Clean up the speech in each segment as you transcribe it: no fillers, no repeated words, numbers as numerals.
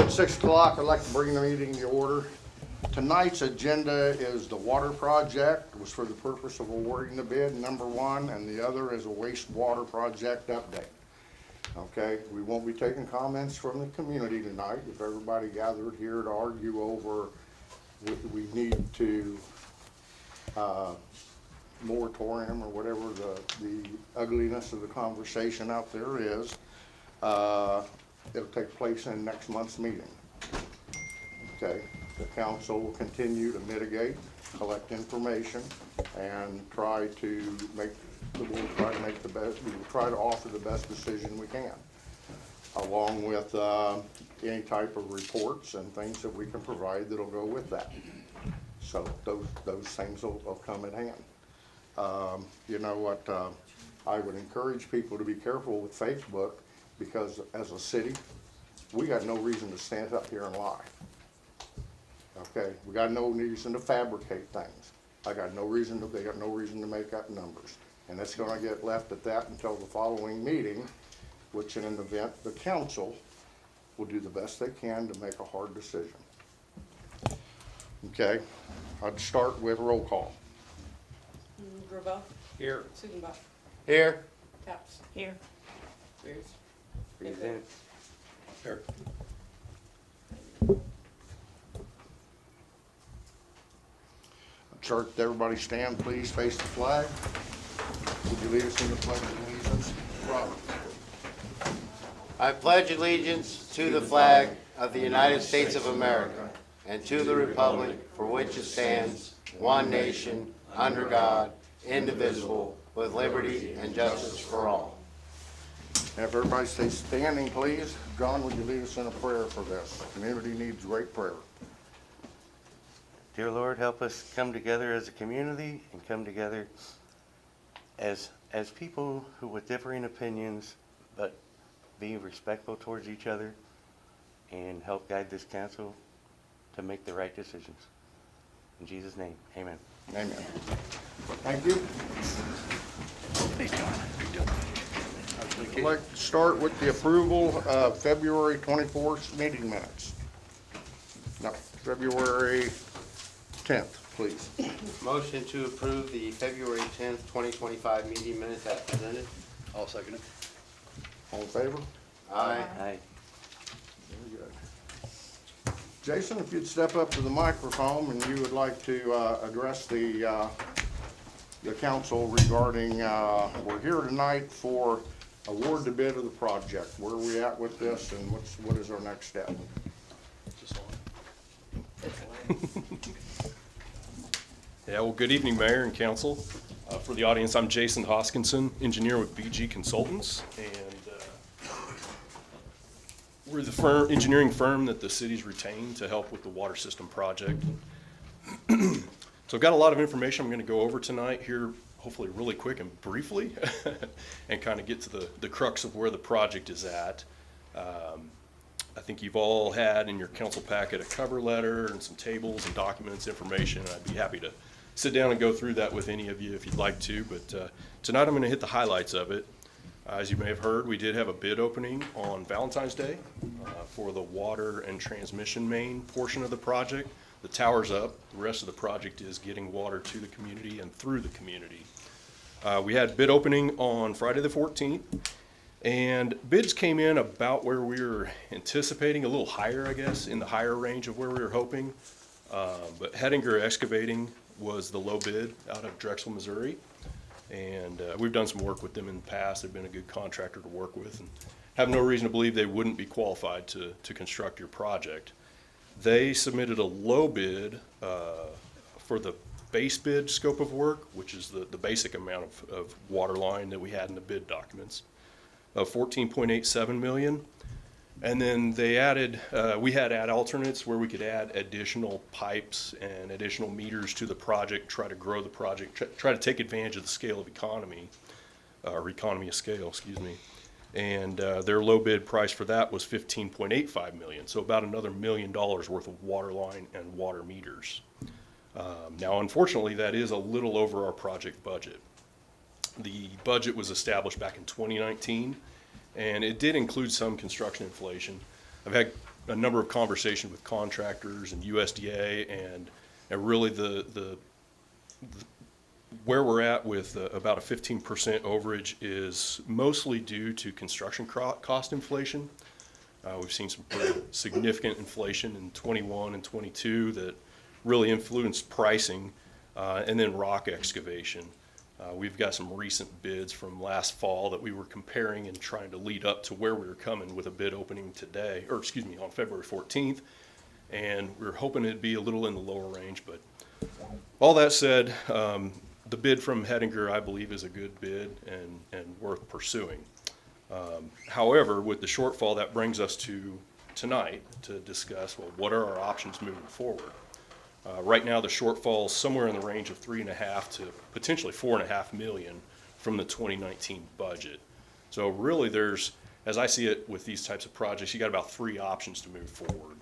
6 o'clock, I'd like to bring the meeting to order. Tonight's agenda is the water project, was for the purpose of awarding the bid, number one, and the other is a wastewater project update. Okay, we won't be taking comments from the community tonight. If everybody gathered here to argue over, we need to, moratorium or whatever the ugliness of the conversation out there is, it'll take place in next month's meeting. Okay, the council will continue to mitigate, collect information, and try to make the best. We will try to offer the best decision we can, along with any type of reports and things that we can provide that'll go with that. So those things will come in hand. You know what? I would encourage people to be careful with Facebook, because as a city, we got no reason to stand up here and lie. Okay, we got no reason to fabricate things. They got no reason to make up numbers. And it's gonna get left at that until the following meeting, which in an event, the council will do the best they can to make a hard decision. Okay, I'd start with roll call. Gravel. Here. Sugenbach. Here. Taps. Here. Beers. Present. Here. Church, everybody stand, please, face the flag. Would you lead us in the pledge of allegiance? Robert. I pledge allegiance to the flag of the United States of America and to the republic for which it stands, one nation, under God, indivisible, with liberty and justice for all. And if everybody stays standing, please. John, would you lead us in a prayer for this? The community needs great prayer. Dear Lord, help us come together as a community and come together as people who with differing opinions, but be respectful towards each other and help guide this council to make the right decisions. In Jesus' name, amen. Amen. Thank you. I'd like to start with the approval of February 24th meeting minutes. No, February 10th, please. Motion to approve the February 10th, 2025 meeting minutes as presented. I'll second it. All in favor? Aye. Aye. Very good. Jason, if you'd step up to the microphone and you would like to address the council regarding, we're here tonight for award the bid of the project. Where are we at with this, and what is our next step? Yeah, well, good evening, Mayor and Council. For the audience, I'm Jason Hoskinson, engineer with BG Consultants, and we're the engineering firm that the city's retained to help with the water system project. So I've got a lot of information I'm going to go over tonight here, hopefully really quick and briefly, and kind of get to the crux of where the project is at. I think you've all had in your council packet a cover letter and some tables and documents, information, and I'd be happy to sit down and go through that with any of you if you'd like to, but tonight I'm going to hit the highlights of it. As you may have heard, we did have a bid opening on Valentine's Day for the water and transmission main portion of the project. The tower's up. The rest of the project is getting water to the community and through the community. We had bid opening on Friday the 14th. And bids came in about where we were anticipating, a little higher, I guess, in the higher range of where we were hoping. But Hettinger Excavating was the low bid out of Drexel, Missouri. And we've done some work with them in the past. They've been a good contractor to work with and have no reason to believe they wouldn't be qualified to construct your project. They submitted a low bid for the base bid scope of work, which is the basic amount of water line that we had in the bid documents, of $14.87 million. And then they added, we had add alternates where we could add additional pipes and additional meters to the project, try to grow the project, try to take advantage of the scale of economy, or economy of scale, excuse me. And their low bid price for that was $15.85 million. So about another $1 million worth of water line and water meters. Now, unfortunately, that is a little over our project budget. The budget was established back in 2019, and it did include some construction inflation. I've had a number of conversations with contractors and USDA, and really where we're at with about a 15% overage is mostly due to construction cost inflation. We've seen some pretty significant inflation in 21 and 22 that really influenced pricing, and then rock excavation. We've got some recent bids from last fall that we were comparing and trying to lead up to where we were coming with a bid opening today, or excuse me, on February 14th. And we were hoping it'd be a little in the lower range, but all that said, the bid from Hettinger, I believe, is a good bid and worth pursuing. However, with the shortfall, that brings us to tonight to discuss, well, what are our options moving forward? Right now, the shortfall is somewhere in the range of 3.5 to potentially 4.5 million from the 2019 budget. So really there's, as I see it with these types of projects, you got about 3 options to move forward.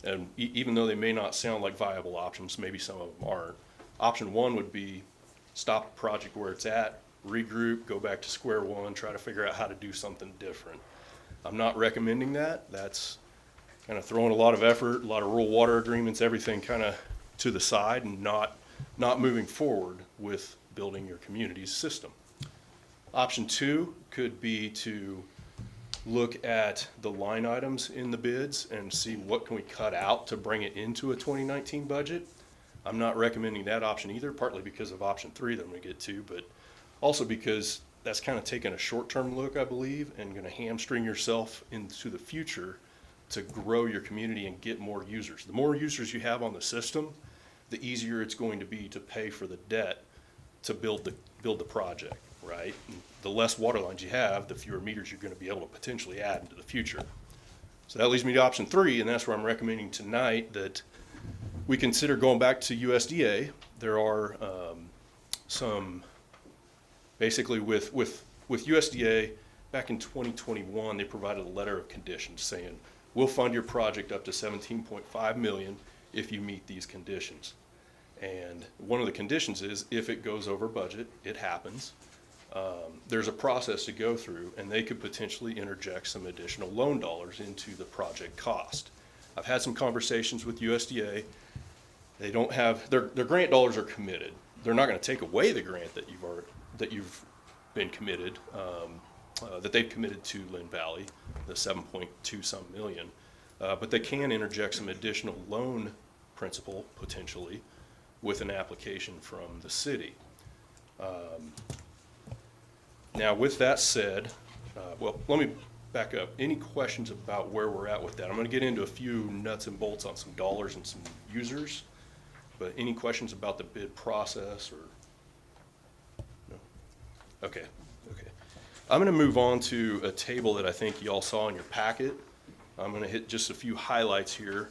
And even though they may not sound like viable options, maybe some of them aren't. Option 1 would be stop the project where it's at, regroup, go back to square one, try to figure out how to do something different. I'm not recommending that. That's kind of throwing a lot of effort, a lot of rural water agreements, everything kind of to the side, and not moving forward with building your community's system. Option 2 could be to look at the line items in the bids and see what can we cut out to bring it into a 2019 budget. I'm not recommending that option either, partly because of option 3 that I'm going to get to, but also because that's kind of taking a short-term look, I believe, and going to hamstring yourself into the future to grow your community and get more users. The more users you have on the system, the easier it's going to be to pay for the debt to build the project, right? And the less water lines you have, the fewer meters you're going to be able to potentially add into the future. So that leads me to option 3, and that's where I'm recommending tonight that we consider going back to USDA. There are some, basically with USDA, back in 2021, they provided a letter of conditions saying, we'll fund your project up to 17.5 million if you meet these conditions. And one of the conditions is if it goes over budget, it happens. There's a process to go through, and they could potentially interject some additional loan dollars into the project cost. I've had some conversations with USDA. They don't have, their grant dollars are committed. They're not going to take away the grant that you've been committed, that they've committed to Linn Valley, the 7.2 some million, but they can interject some additional loan principal potentially with an application from the city. Now with that said, well, let me back up. Any questions about where we're at with that? I'm going to get into a few nuts and bolts on some dollars and some users, but any questions about the bid process or no? Okay. I'm going to move on to a table that I think you all saw in your packet. I'm going to hit just a few highlights here.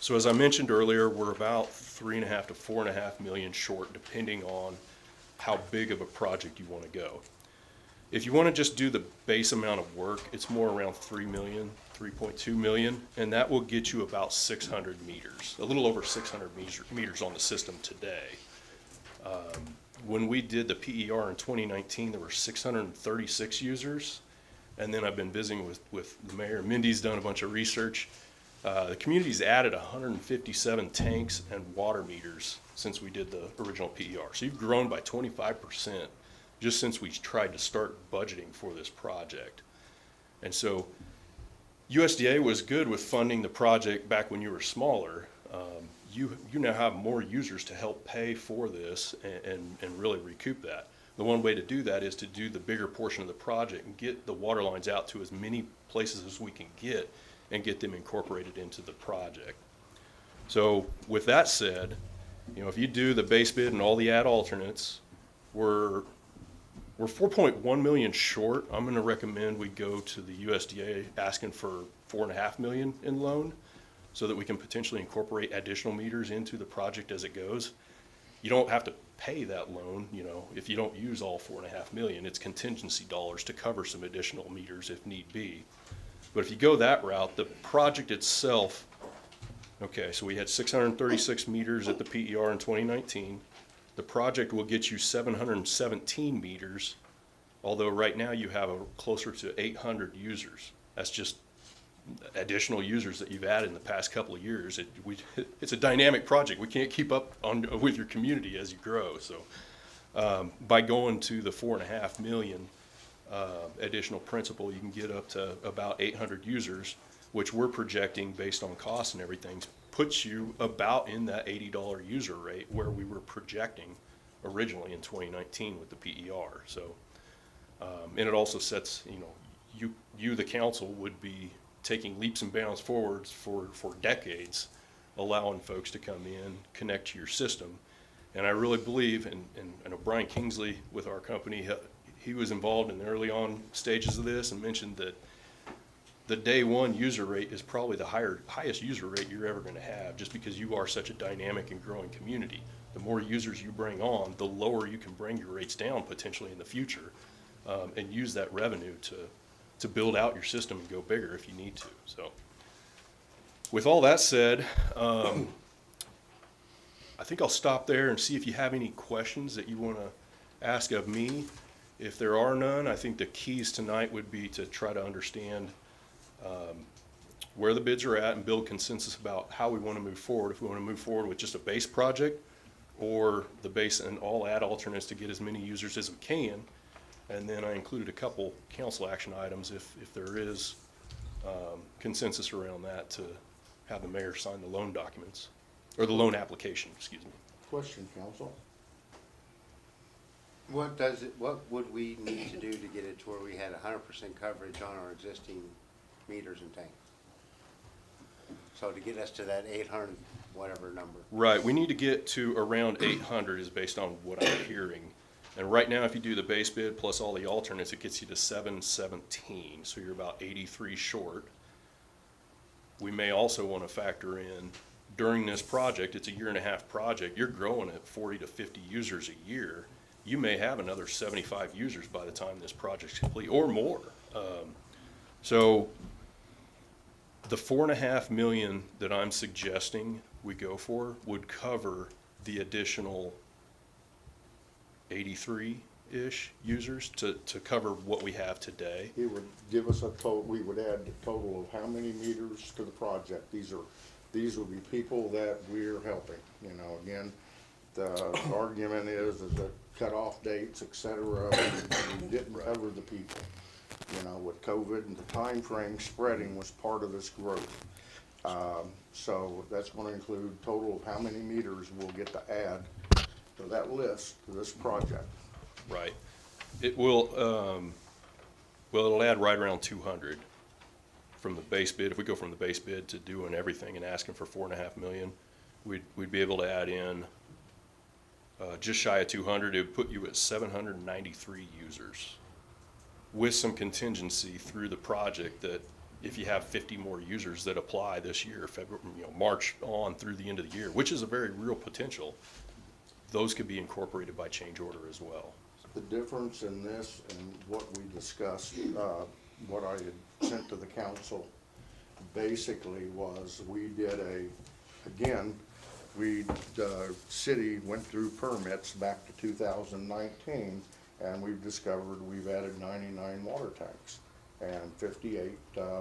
So as I mentioned earlier, we're about 3.5 to 4.5 million short, depending on how big of a project you want to go. If you want to just do the base amount of work, it's more around 3 million, 3.2 million, and that will get you about 600 meters, a little over 600 meters on the system today. When we did the PER in 2019, there were 636 users, and then I've been visiting with the mayor. Mindy's done a bunch of research. The community's added 157 tanks and water meters since we did the original PER. So you've grown by 25% just since we tried to start budgeting for this project. And so USDA was good with funding the project back when you were smaller. You now have more users to help pay for this and really recoup that. The one way to do that is to do the bigger portion of the project and get the water lines out to as many places as we can get and get them incorporated into the project. So with that said, you know, if you do the base bid and all the add alternates, we're 4.1 million short. I'm going to recommend we go to the USDA asking for 4.5 million in loan so that we can potentially incorporate additional meters into the project as it goes. You don't have to pay that loan, you know, if you don't use all 4.5 million. It's contingency dollars to cover some additional meters if need be. But if you go that route, the project itself, okay, so we had 636 meters at the PER in 2019. The project will get you 717 meters, although right now you have closer to 800 users That's just additional users that you've added in the past couple of years. It's a dynamic project. We can't keep up with your community as you grow. So by going to the 4.5 million additional principal, you can get up to about 800 users, which we're projecting based on costs and everything, puts you about in that $80 user rate where we were projecting originally in 2019 with the PER. So, and it also sets, you the council would be taking leaps and bounds forwards for decades, allowing folks to come in, connect to your system. And I really believe, and I know Brian Kingsley with our company, he was involved in the early on stages of this and mentioned that the day one user rate is probably the highest user rate you're ever going to have, just because you are such a dynamic and growing community. The more users you bring on, the lower you can bring your rates down potentially in the future, and use that revenue to build out your system and go bigger if you need to. So with all that said, I think I'll stop there and see if you have any questions that you want to ask of me. If there are none, I think the keys tonight would be to try to understand where the bids are at and build consensus about how we want to move forward. If we want to move forward with just a base project, or the base and all add alternates to get as many users as we can. And then I included a couple council action items if there is consensus around that, to have the mayor sign the loan documents, or the loan application, excuse me. Question, council? What would we need to do to get it to where we had 100% coverage on our existing meters and tanks? So to get us to that 800 whatever number. Right, we need to get to around 800 is based on what I'm hearing. And right now, if you do the base bid plus all the alternates, it gets you to 717, so you're about 83 short. We may also want to factor in, during this project, it's a 1.5-year project, you're growing at 40 to 50 users a year. You may have another 75 users by the time this project's complete, or more. So the 4.5 million that I'm suggesting we go for would cover the additional 83-ish users to cover what we have today. It would give us a total, we would add the total of how many meters to the project. These would be people that we're helping. Again, the argument is that cutoff dates, et cetera, we didn't cover the people. With COVID and the time frame spreading was part of this growth. So that's going to include total of how many meters we'll get to add to that list to this project. Right. It will, it'll add right around 200 from the base bid. If we go from the base bid to doing everything and asking for 4.5 million, we'd be able to add in just shy of 200. It would put you at 793 users, with some contingency through the project that if you have 50 more users that apply this year, February, March on through the end of the year, which is a very real potential, those could be incorporated by change order as well. The difference in this and what we discussed, what I had sent to the council, basically was we did the city went through permits back to 2019, and we've discovered we've added 99 water tanks and 58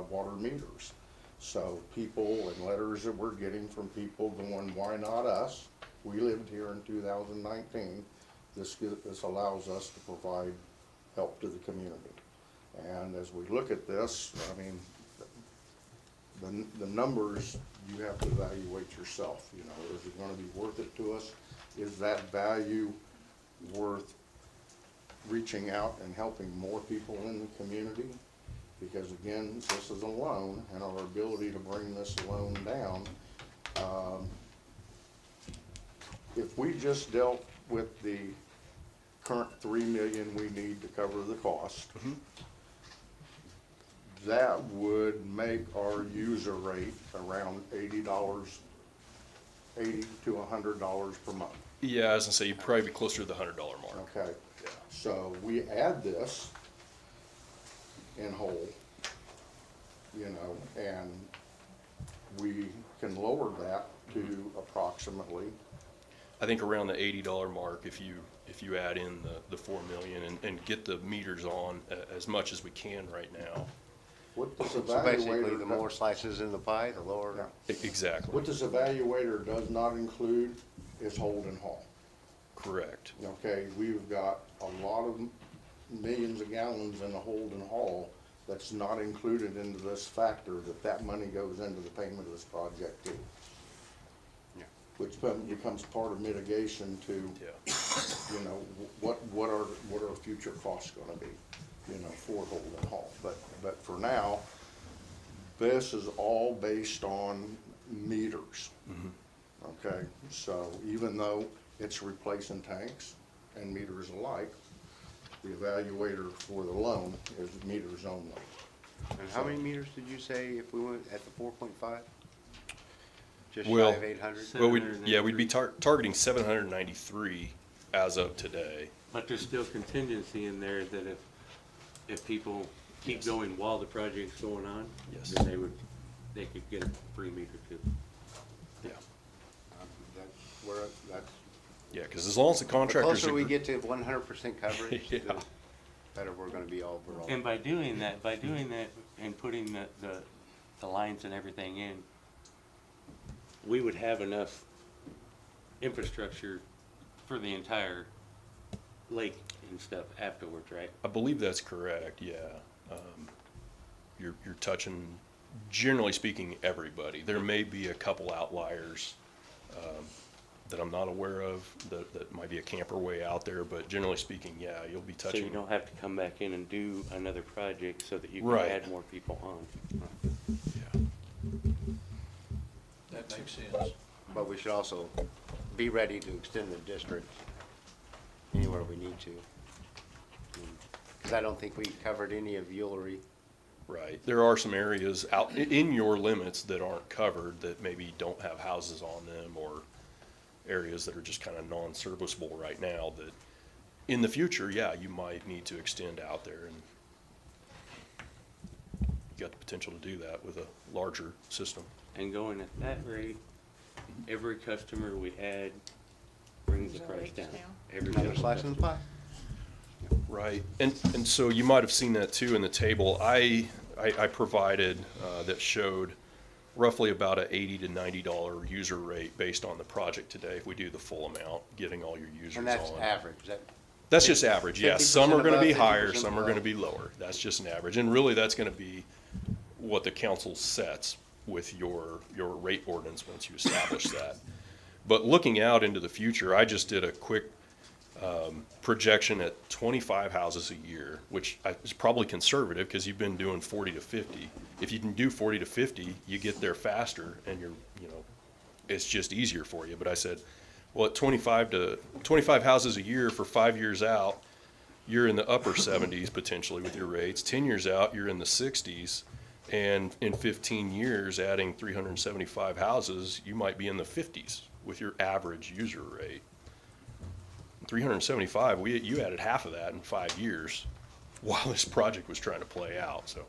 water meters. So people and letters that we're getting from people going, why not us? We lived here in 2019. This allows us to provide help to the community. And as we look at this, I mean, the numbers you have to evaluate yourself. Is it going to be worth it to us? Is that value worth reaching out and helping more people in the community? Because again, this is a loan, and our ability to bring this loan down, if we just dealt with the current 3 million we need to cover the cost, that would make our user rate around $80 to $100 per month. Yeah, as I say, you'd probably be closer to the $100 mark. Okay. Yeah. So we add this in whole, and we can lower that to approximately. I think around the $80 mark, if you add in the 4 million and get the meters on as much as we can right now. What this So basically, evaluator, the more slices in the pie, the lower. Yeah. Exactly, what this evaluator does not include is hold and haul. correct. Okay, we've got a lot of millions of gallons in the hold and haul that's not included into this factor, that money goes into the payment of this project too. Yeah. Which becomes part of mitigation to, Yeah. you know, what are future costs gonna be, you know, for hold and haul. But for now, this is all based on meters. Okay, so even though it's replacing tanks and meters alike, the evaluator for the loan is meters only. And how many meters did you say if we went at the 4.5? Just shy Well- of 800? Well, we'd be targeting 793 as of today. But there's still contingency in there that if people keep Yes. going while the project's going on, Yes. then they could get a free meter too. Yeah, That's, yeah, because as long as the the contractors closer we agree. get to 100% coverage, Yeah. the better we're gonna be overall. And by doing that and putting the lines and everything in, we would have enough infrastructure for the entire lake and stuff afterwards, right? I believe that's correct, yeah. You're touching, generally speaking, everybody. There may be a couple outliers that I'm not aware of, that might be a camper way out there, but generally speaking, yeah, you'll be So touching. you don't have to come back in and do another project so that you can Right. add more people on. Yeah. That makes sense. But we should also be ready to extend the district anywhere we need to. Because I don't think we covered any of Ulary. Right. There are some areas out in your limits that aren't covered that maybe don't have houses on them, or areas that are just kind of non-serviceable right now that in the future, yeah, you might need to extend out there, and you got the potential to do that with a larger system. And going at that rate, every customer we add brings the price down. Every Another single slice in the customer. pie. Right, and so you might have seen that too in the table. I provided that showed roughly about a $80 to $90 user rate based on the project today if we do the full amount, getting all your users on. And that's average. That's just average, yeah. 50% Some are gonna be above, higher, 50% some are below. gonna be lower. That's just an average. And really, that's gonna be what the council sets with your rate ordinance once you establish that. But looking out into the future, I just did a quick projection at 25 houses a year, which is probably conservative because you've been doing 40 to 50. If you can do 40 to 50, you get there faster and it's just easier for you. But I said, well, at 25 houses a year for 5 years out, you're in the upper 70s potentially with your rates. 10 years out, you're in the 60s. And in 15 years, adding 375 houses, you might be in the 50s with your average user rate. 375, you added half of that in 5 years while this project was trying to play out. So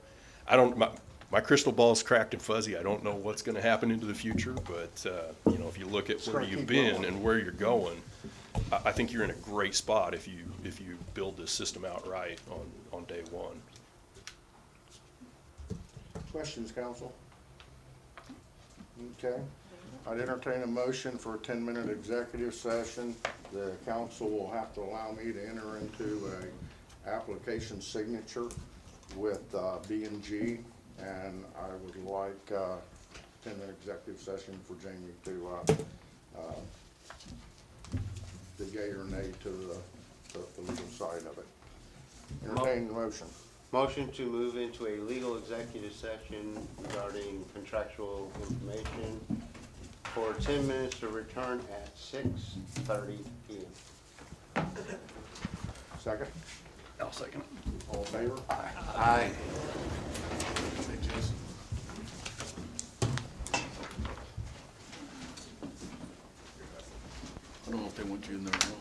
my crystal ball is cracked and fuzzy. I don't know what's going to happen into the future, but if you look at where you've been and where you're going, I think you're in a great spot if you build this system out right on day one. Questions, council? Okay. I'd entertain a motion for a 10-minute executive session. The council will have to allow me to enter into a application signature with B&G, and I would like a 10-minute executive session for Jamie to the yea or nay to the legal side of it. Entertain the motion. Motion to move into a legal executive session regarding contractual information for 10 minutes to return at 6:30 p.m. Second? I'll second it. All in favor? Aye. I don't know if they want you in there or not.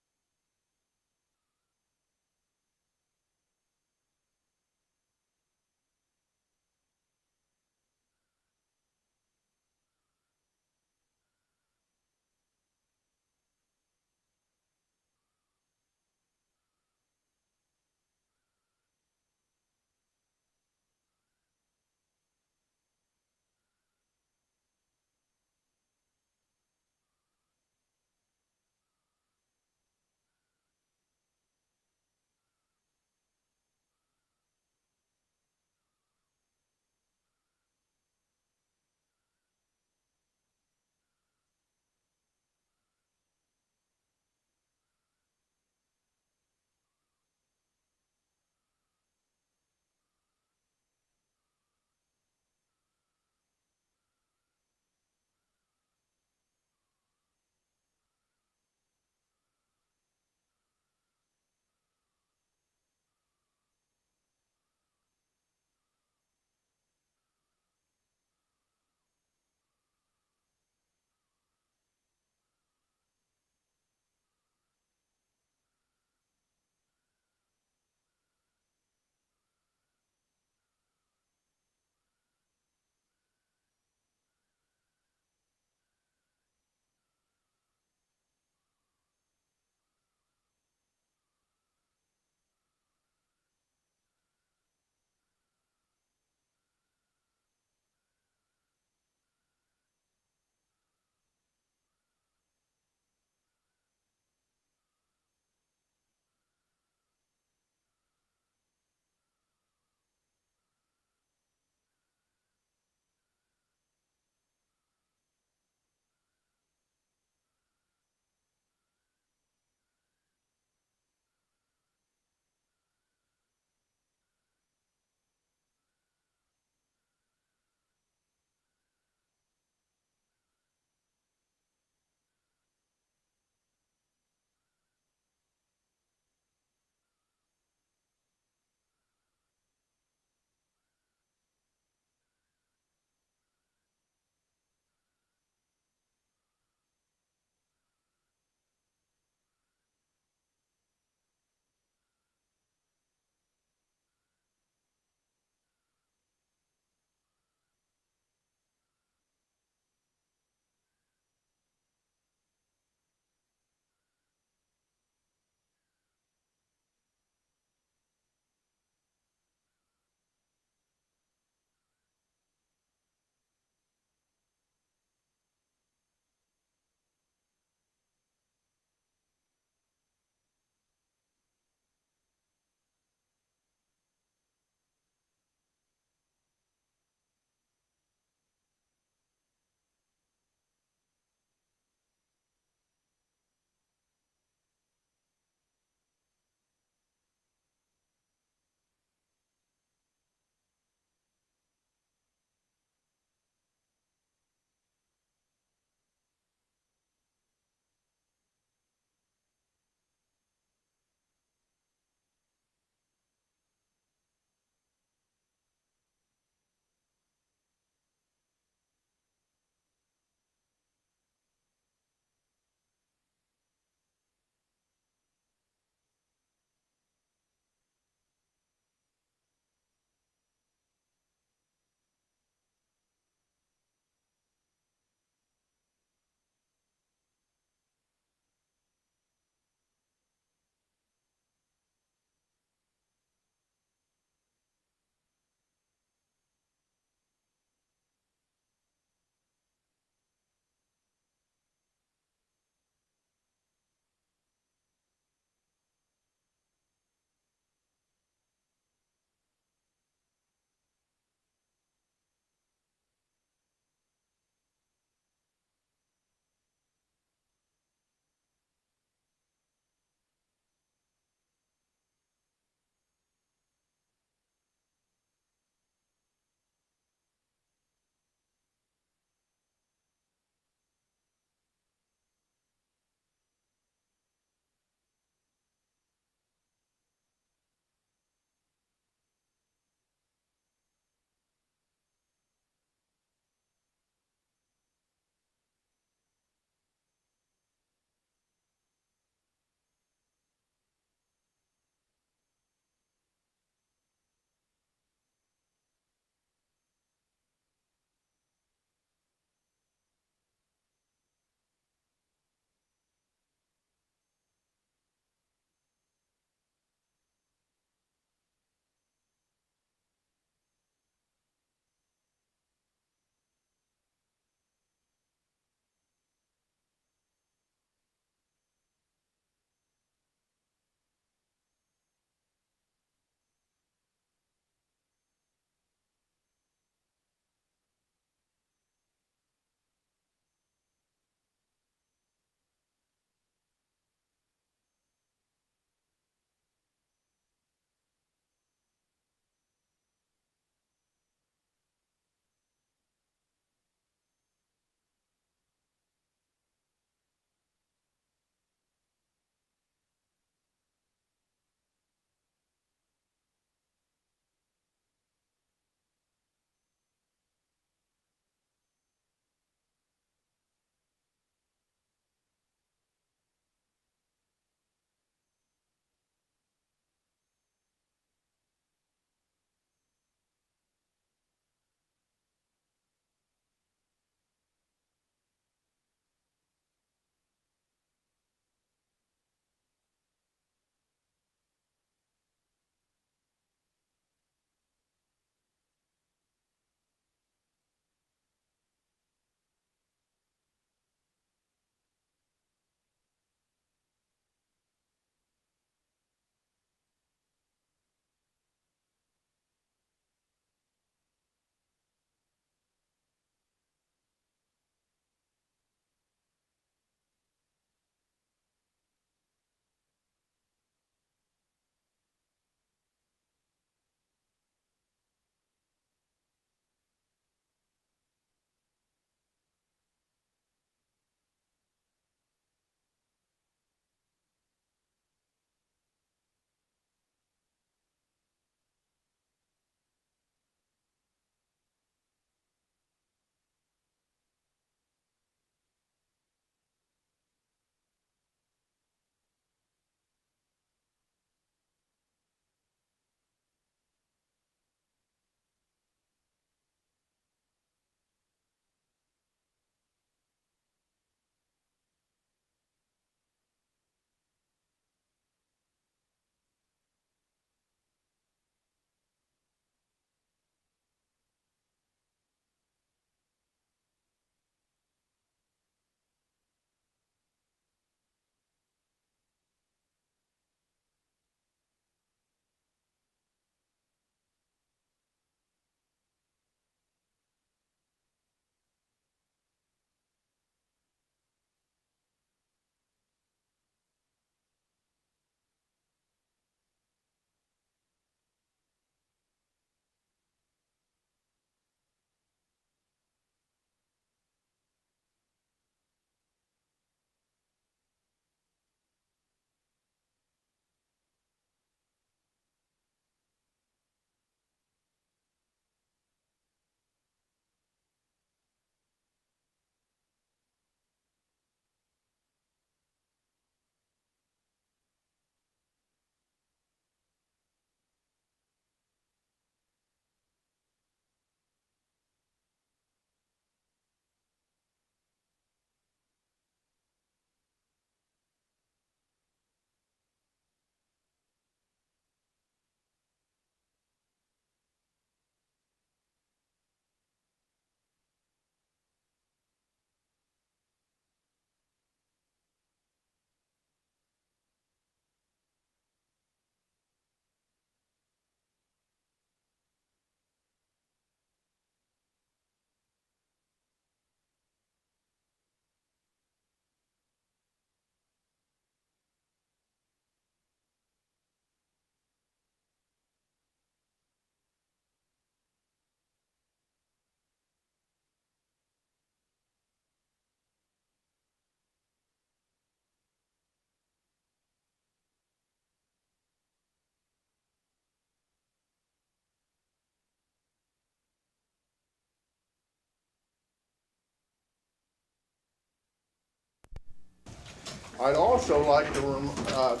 I'd also like to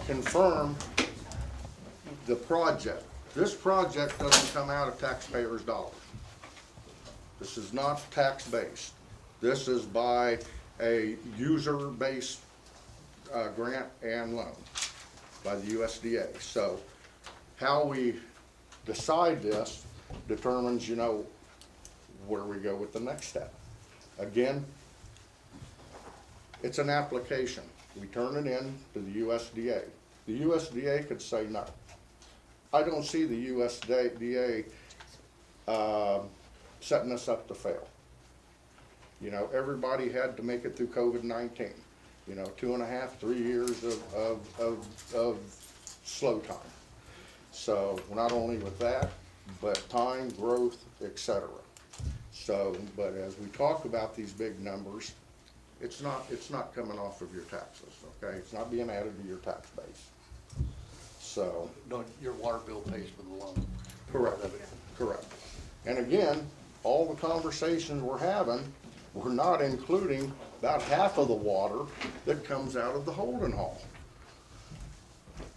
confirm the project. This project doesn't come out of taxpayers' dollars. This is not tax-based. This is by a user-based grant and loan by the USDA. So how we decide this determines, you know, where we go with the next step. Again, it's an application. We turn it in to the USDA. The USDA could say no. I don't see the USDA setting us up to fail. You know, everybody had to make it through COVID-19. You know, 2.5, 3 years of slow time. So not only with that, but time, growth, etc. So, but as we talk about these big numbers, it's not coming off of your taxes, okay? It's not being added to your tax base. So. No, your water bill pays for the loan. Correct, correct. And again, all the conversations we're having, we're not including about half of the water that comes out of the holding hall.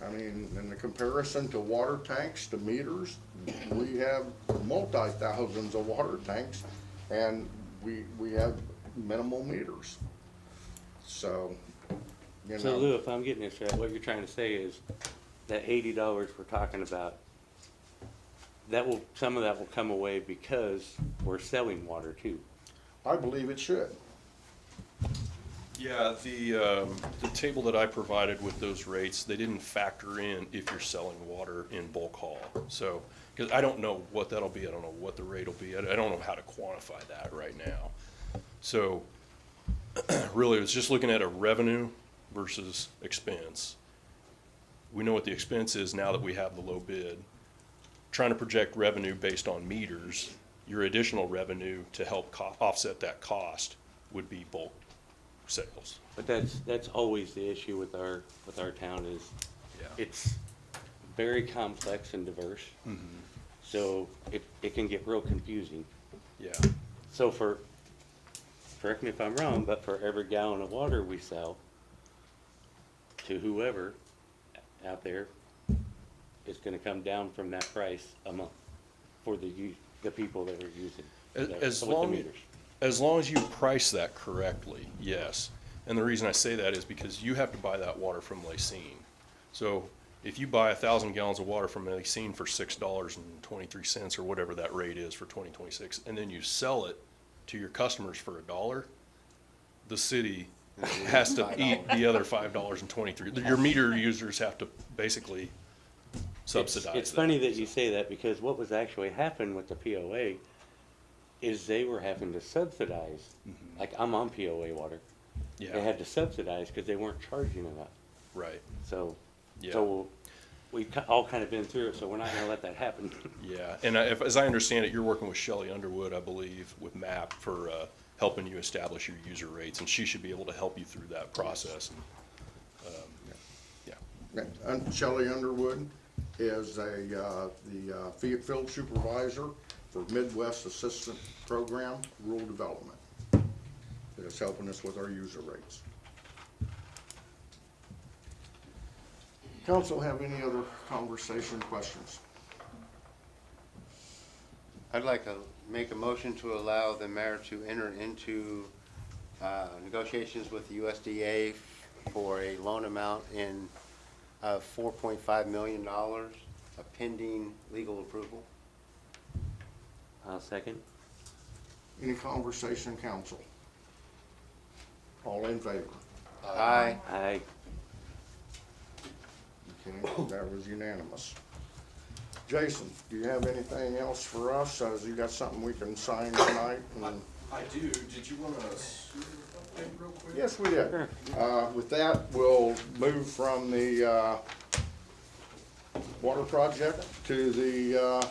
I mean, in the comparison to water tanks to meters, we have multi-thousands of water tanks and we have minimal meters. So, you So know. Lou, if I'm getting this right, what you're trying to say is that $80 we're talking about, some of that will come away because we're selling water too. I believe it should. Yeah, the table that I provided with those rates, they didn't factor in if you're selling water in bulk haul. So, because I don't know what that'll be, I don't know what the rate will be, I don't know how to quantify that right now. So, really, it's just looking at a revenue versus expense. We know what the expense is now that we have the low bid. Trying to project revenue based on meters, your additional revenue to help offset that cost would be bulk sales. But that's always the issue with our town is Yeah. it's very complex and diverse. So it can get real confusing. Yeah. So correct me if I'm wrong, but for every gallon of water we sell to whoever out there, it's gonna come down from that price a month for the people that are using As with the long, meters. as long as you price that correctly, yes. And the reason I say that is because you have to buy that water from Lacine. So if you buy 1,000 gallons of water from Lacine for $6.23 or whatever that rate is for 2026, and then you sell it to your customers for $1, the city has to eat the other $5.23. Your meter users have to basically subsidize that. It's funny that you say that because what was actually happening with the POA is they were having to subsidize, like I'm on POA water. They Yeah, had to subsidize because they weren't charging enough. right. So, Yeah. so we've all kind of been through it, so we're not gonna let that happen. Yeah, and as I understand it, you're working with Shelley Underwood, I believe, with MAP for helping you establish your user rates, and she should be able to help you through that process. Yeah. And Shelley Underwood is the field supervisor for Midwest Assistant Program Rural Development. That is helping us with our user rates. Council have any other conversation questions? I'd like to make a motion to allow the mayor to enter into negotiations with the USDA for a loan amount in $4.5 million, pending legal approval. I'll second. Any conversation, council? All in favor? Aye. Aye. Okay, that was unanimous. Jason, do you have anything else for us? Has you got something we can sign tonight? I do. Did you want a sewer update real quick? Yes, we did. Sure. With that, we'll move from the water project to the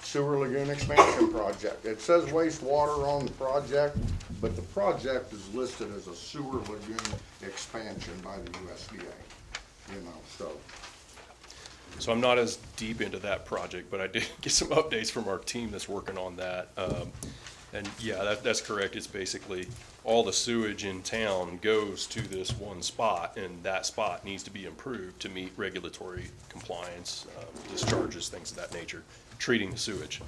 sewer lagoon expansion project. It says wastewater on the project, but the project is listed as a sewer lagoon expansion by the USDA, you know, so. So I'm not as deep into that project, but I did get some updates from our team that's working on that. And yeah, that's correct. It's basically all the sewage in town goes to this one spot, and that spot needs to be improved to meet regulatory compliance, discharges, things of that nature, treating the sewage.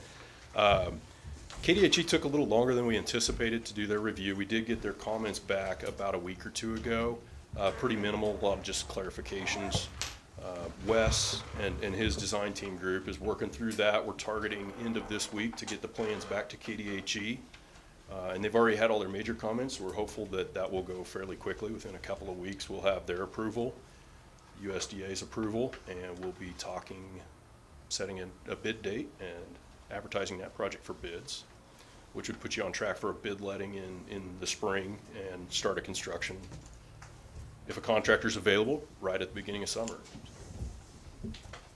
KDHE took a little longer than we anticipated to do their review. We did get their comments back about a week or two ago. Pretty minimal, a lot of just clarifications. Wes and his design team group is working through that. We're targeting end of this week to get the plans back to KDHE. And they've already had all their major comments, so we're hopeful that that will go fairly quickly. Within a couple of weeks, we'll have their approval, USDA's approval, and we'll be talking, setting a bid date and advertising that project for bids, which would put you on track for a bid letting in the spring and start a construction, if a contractor's available, right at the beginning of summer.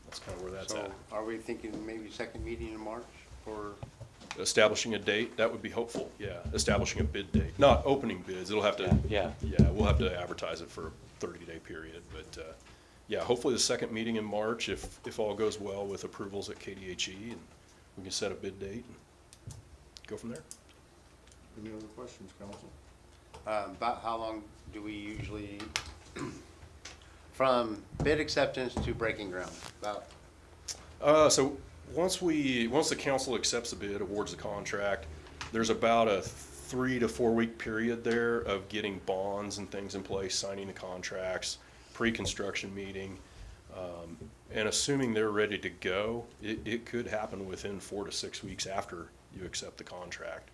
That's kind of where that's So at. are we thinking maybe second meeting in March for? Establishing a date, that would be hopeful, yeah. Establishing a bid date, not opening bids, it'll have to, Yeah. yeah, we'll have to advertise it for a 30-day period, but, yeah, hopefully the second meeting in March, if all goes well with approvals at KDHE, and we can set a bid date and go from there. Any other questions, council? About how long do we usually, from bid acceptance to breaking ground? About, So once the council accepts the bid, awards the contract, there's about a 3 to 4 week period there of getting bonds and things in place, signing the contracts, pre-construction meeting, and assuming they're ready to go, it could happen within 4 to 6 weeks after you accept the contract.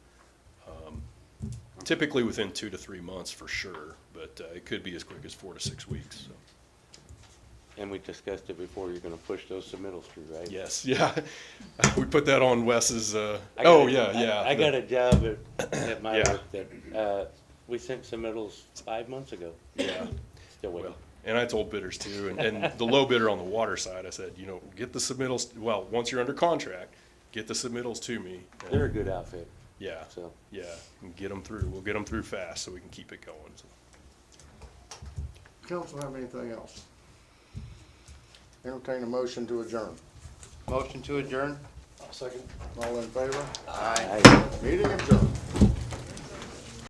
Typically within 2 to 3 months for sure, but it could be as quick as 4 to 6 weeks. So. And we discussed it before, you're gonna push those submittals through, right? Yes, yeah, we put that on Wes's. I Oh got a- yeah. I got a job at my Yeah. work that, we sent submittals 5 months ago, Yeah. still waiting. Well, and I told bidders too, and the low bidder on the water side, I said, get the submittals, well, once you're under contract, get the submittals to me. And They're a good outfit, Yeah, so. yeah, and get them through. We'll get them through fast so we can keep it going. Council have anything else? Entertain a motion to adjourn. motion to adjourn? All in favor? Aye. I- Meeting adjourned.